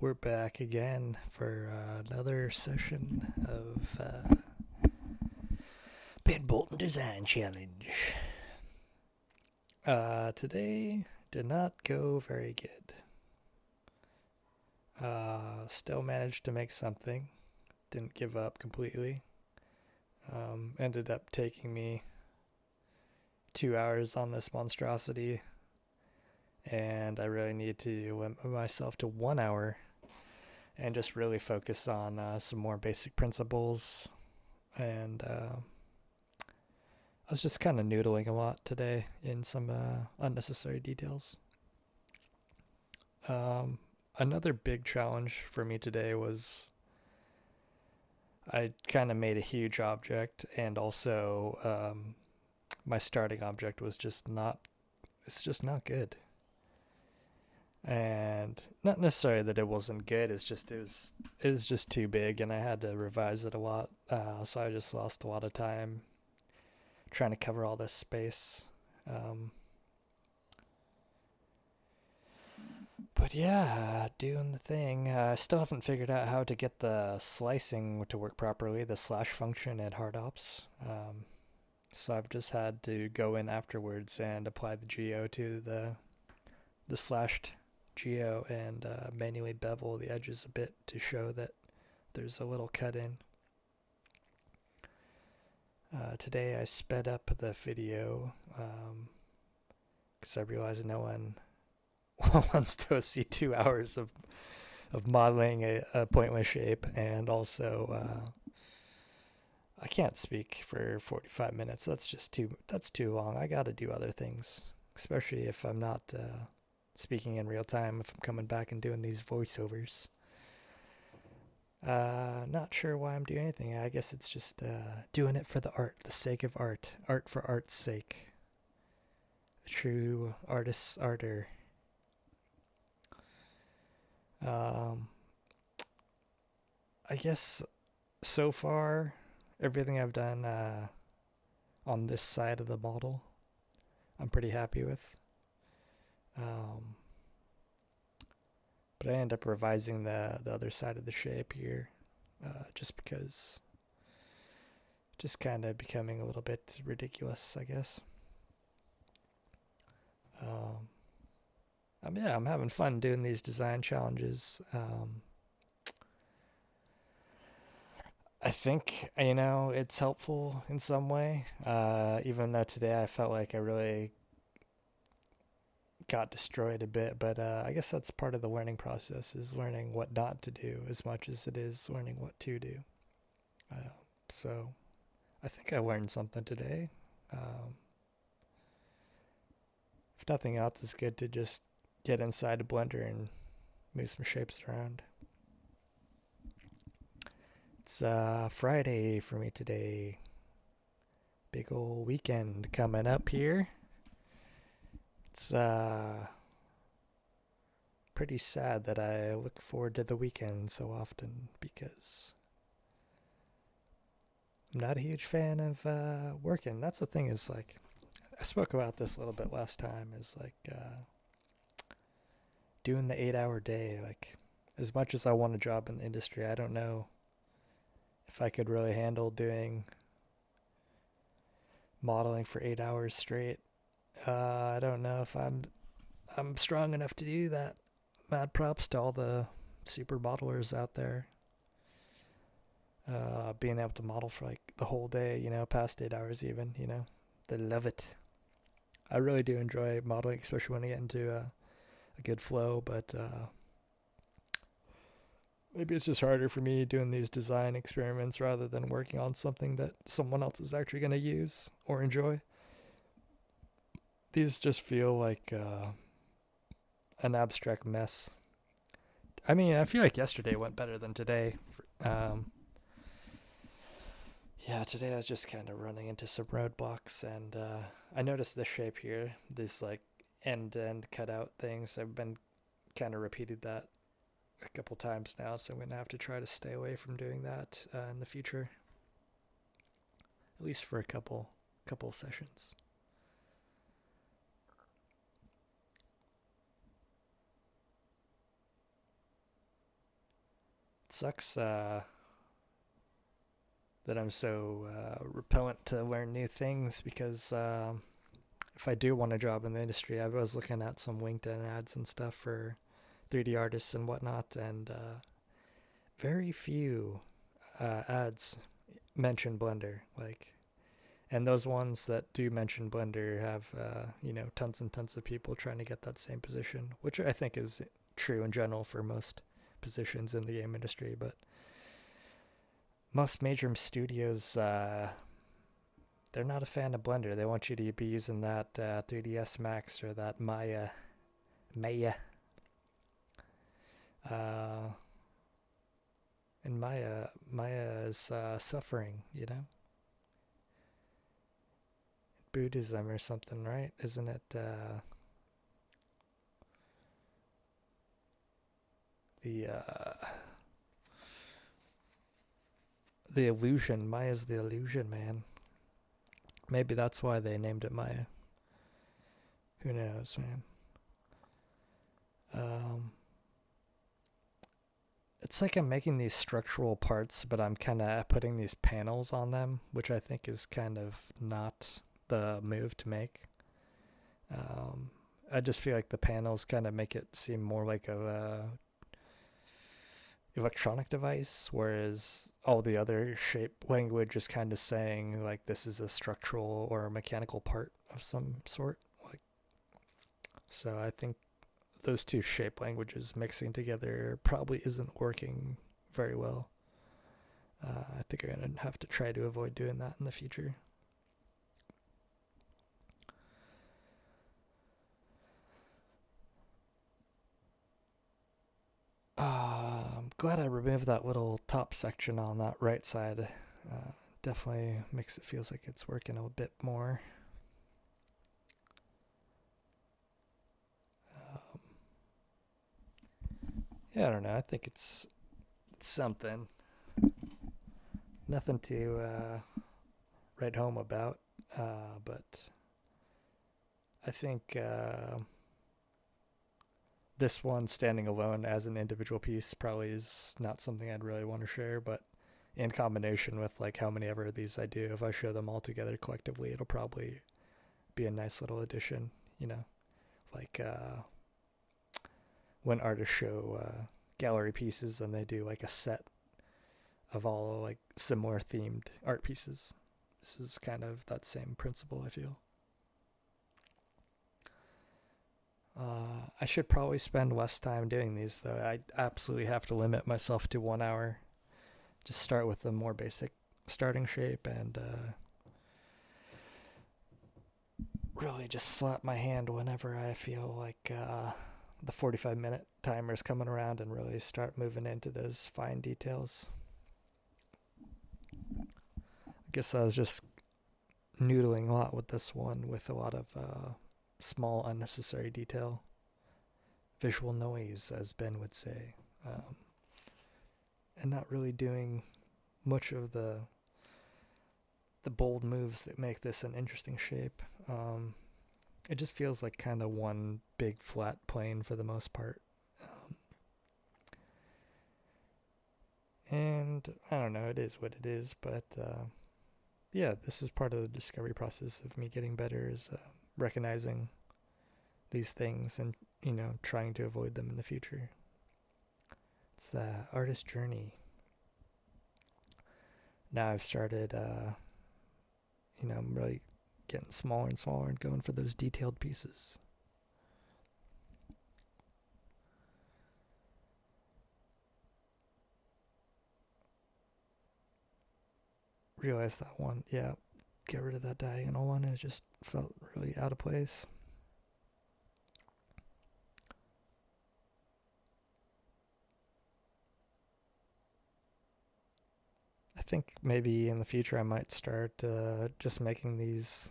We're back again for another session of Ben Bolton Design Challenge. Today did not go very good. Still managed to make something. Didn't give up completely. Ended up taking me 2 hours on this monstrosity, and I really need to limit myself to 1 hour and just really focus on some more basic principles. And I was just kind of noodling a lot today in some unnecessary details. Another big challenge for me today was I kind of made a huge object, and also my starting object was just not good. And not necessarily that it wasn't good, it was just too big, and I had to revise it a lot. So I just lost a lot of time trying to cover all this space. But yeah, doing the thing. I still haven't figured out how to get the slicing to work properly, the slash function at Hardops. So I've just had to go in afterwards and apply the geo to the slashed geo and manually bevel the edges a bit to show that there's a little cut in. Today I sped up the video because I realized no one wants to see 2 hours of modeling a pointless shape, and also I can't speak for 45 minutes. That's too long. I gotta do other things, especially if I'm not speaking in real time, if I'm coming back and doing these voiceovers. Not sure why I'm doing anything. I guess it's just doing it for the art, the sake of art for art's sake. A true artist's arter. I guess so far everything I've done on this side of the model I'm pretty happy with. But I end up revising the other side of the shape here, just because just kind of becoming a little bit ridiculous, I guess. I'm having fun doing these design challenges. I think, it's helpful in some way, even though today I felt like I really got destroyed a bit, but I guess that's part of the learning process, is learning what not to do as much as it is learning what to do. So I think I learned something today. If nothing else, it's good to just get inside a blender and move some shapes around. It's Friday for me today. Big ol' weekend coming up here. It's pretty sad that I look forward to the weekend so often, because I'm not a huge fan of working. That's the thing, is like, I spoke about this a little bit last time, is like doing the 8-hour day. Like, as much as I want a job in the industry, I don't know if I could really handle doing modeling for 8 hours straight. I don't know if I'm strong enough to do that. Mad props to all the super modelers out there. Being able to model for like the whole day, past 8 hours even, they love it. I really do enjoy modeling, especially when I get into a good flow, but maybe it's just harder for me doing these design experiments rather than working on something that someone else is actually going to use or enjoy. These just feel like an abstract mess. I mean, I feel like yesterday went better than today. Today I was just kind of running into some roadblocks, and I noticed this shape here, these like end-to-end cutout things. I've been kind of repeated that a couple times now, so I'm going to have to try to stay away from doing that in the future. At least for a couple sessions. It sucks that I'm so repellent to learn new things because if I do want a job in the industry, I was looking at some LinkedIn ads and stuff for 3D artists and whatnot, and very few ads mention Blender. And those ones that do mention Blender have tons and tons of people trying to get that same position, which I think is true in general for most positions in the game industry. But most major studios, they're not a fan of Blender. They want you to be using that 3ds Max or that Maya. And Maya is suffering, Buddhism or something, right? Isn't it the illusion? Maya's the illusion, man. Maybe that's why they named it Maya. Who knows, man? It's like I'm making these structural parts, but I'm kind of putting these panels on them, which I think is kind of not the move to make. I just feel like the panels kind of make it seem more like a electronic device, whereas all the other shape language is kind of saying like this is a structural or a mechanical part of some sort. So I think those two shape languages mixing together probably isn't working very well. I think I'm going to have to try to avoid doing that in the future. I'm glad I removed that little top section on that right side. Definitely makes it feels like it's working a bit more. Yeah, I don't know. I think it's something. Nothing to write home about, but I think this one standing alone as an individual piece probably is not something I'd really want to share, but in combination with like how many ever of these I do, if I show them all together collectively, it'll probably be a nice little addition, when artists show gallery pieces and they do like a set of all like similar themed art pieces. This is kind of that same principle, I feel. I should probably spend less time doing these, though. I absolutely have to limit myself to 1 hour. Just start with the more basic starting shape and really just slap my hand whenever I feel like the 45-minute timer is coming around and really start moving into those fine details. I guess I was just noodling a lot with this one with a lot of small unnecessary detail. Visual noise, as Ben would say. And not really doing much of the bold moves that make this an interesting shape. It just feels like kind of one big flat plane for the most part. And I don't know, it is what it is, but yeah, this is part of the discovery process of me getting better, is recognizing these things and, trying to avoid them in the future. It's the artist journey. Now I've started, I'm really getting smaller and smaller and going for those detailed pieces. Realized that one, get rid of that diagonal one. It just felt really out of place. I think maybe in the future I might start just making these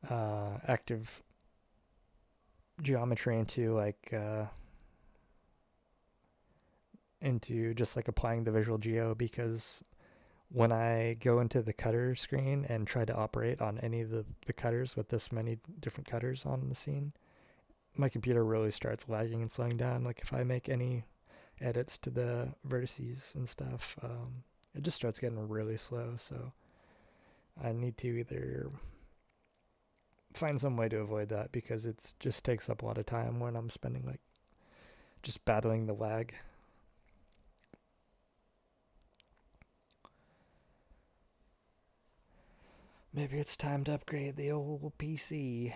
active geometry into just like applying the visual geo, because when I go into the cutter screen and try to operate on any of the cutters with this many different cutters on the scene, my computer really starts lagging and slowing down. Like if I make any edits to the vertices and stuff, it just starts getting really slow. So I need to either find some way to avoid that, because it just takes up a lot of time when I'm spending like just battling the lag. Maybe it's time to upgrade the old PC.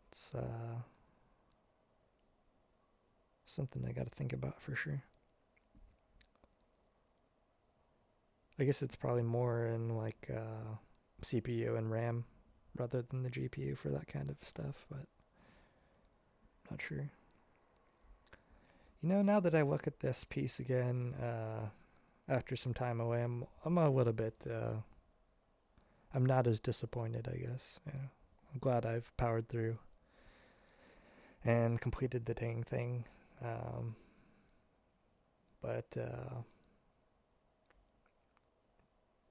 It's something I gotta think about for sure. I guess it's probably more in like CPU and RAM rather than the GPU for that kind of stuff, but not sure. You know, now that I look at this piece again, after some time away, I'm a little bit I'm not as disappointed, I guess. Yeah. I'm glad I've powered through and completed the dang thing. But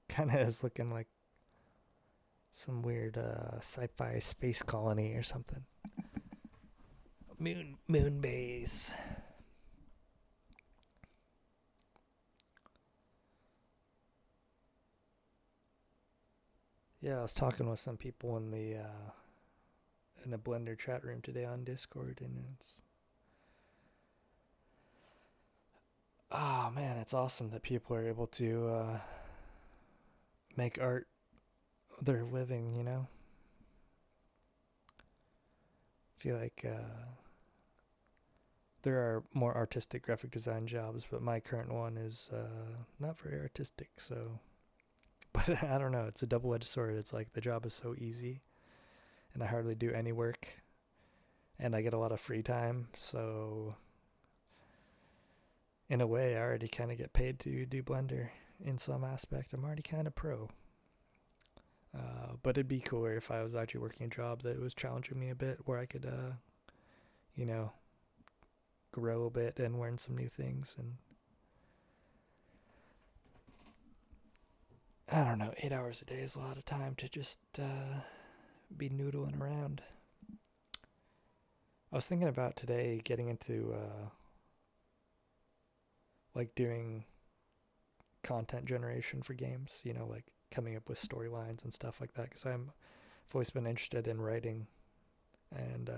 kind of is looking like some weird sci-fi space colony or something. Moon base. Yeah, I was talking with some people in the in a Blender chat room today on Discord, and oh man, it's awesome that people are able to make art their living, you know? I feel like there are more artistic graphic design jobs, but my current one is not very artistic, so. But I don't know, it's a double-edged sword. It's like the job is so easy, and I hardly do any work, and I get a lot of free time, so in a way, I already kind of get paid to do Blender in some aspect. I'm already kind of pro. But it'd be cooler if I was actually working a job that was challenging me a bit, where I could, you know, grow a bit and learn some new things. And I don't know, 8 hours a day is a lot of time to just be noodling around. I was thinking about today getting into like doing content generation for games, you know, like coming up with storylines and stuff like that, because I've always been interested in writing, and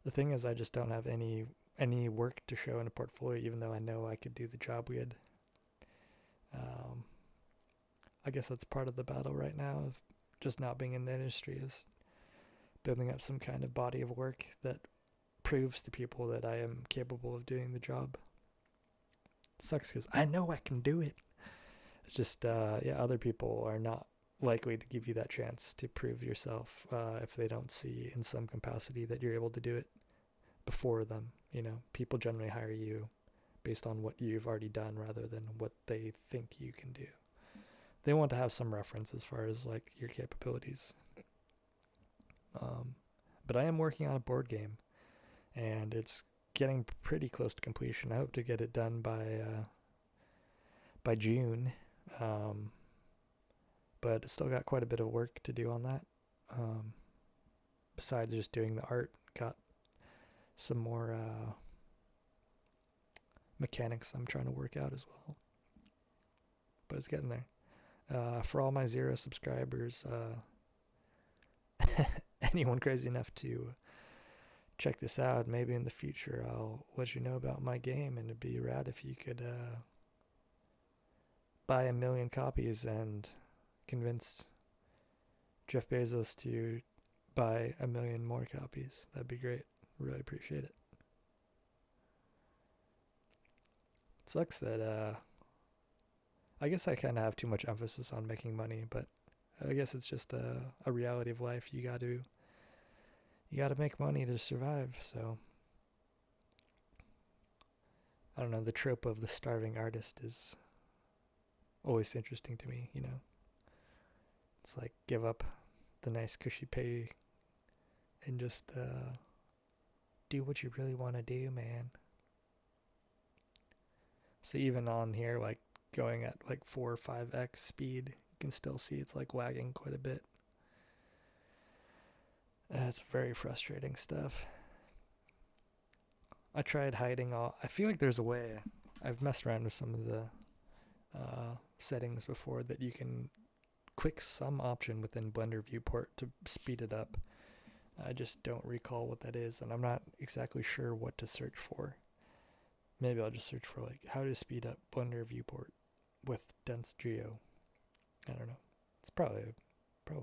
the thing is, I just don't have any work to show in a portfolio, even though I know I could do the job good. I guess that's part of the battle right now of just not being in the industry, is building up some kind of body of work that proves to people that I am capable of doing the job. It sucks because I know I can do it. It's just, yeah, other people are not likely to give you that chance to prove yourself if they don't see in some capacity that you're able to do it before them. You know, people generally hire you based on what you've already done rather than what they think you can do. They want to have some reference as far as like your capabilities. But I am working on a board game, and it's getting pretty close to completion. I hope to get it done by June. But still got quite a bit of work to do on that. Besides just doing the art, got some more mechanics I'm trying to work out as well. But it's getting there. For all my 0 subscribers, anyone crazy enough to check this out, maybe in the future I'll let you know about my game, and it'd be rad if you could buy 1 million copies and convince Jeff Bezos to buy 1 million more copies. That'd be great. Really appreciate it. It sucks that I guess I kind of have too much emphasis on making money, but I guess it's just a reality of life. You got to make money to survive. So I don't know, the trope of the starving artist is always interesting to me, you know. It's like give up the nice cushy pay and just do what you really want to do, man. So even on here, like going at like 4 or 5x speed, you can still see it's like lagging quite a bit. It's very frustrating stuff. I tried hiding all. I feel like there's a way. I've messed around with some of the settings before that you can click some option within Blender viewport to speed it up. I just don't recall what that is, and I'm not exactly sure what to search for. Maybe I'll just search for like how to speed up Blender viewport with dense geo. I don't know. It's probably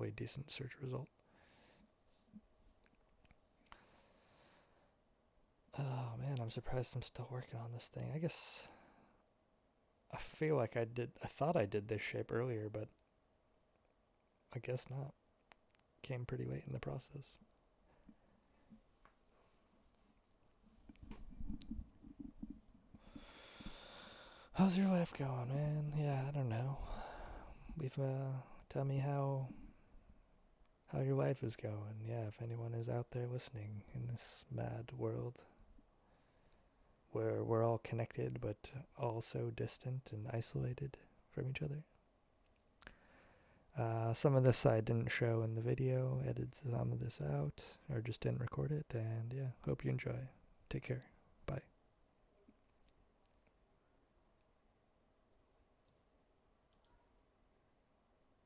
a decent search result. Oh man, I'm surprised I'm still working on this thing. I guess I feel like I thought I did this shape earlier, but I guess not. Came pretty late in the process. How's your life going, man? Yeah, I don't know. Tell me how your life is going. Yeah, if anyone is out there listening in this mad world where we're all connected but all so distant and isolated from each other. Some of this I didn't show in the video, edited some of this out, or just didn't record it, and yeah, hope you enjoy. Take care.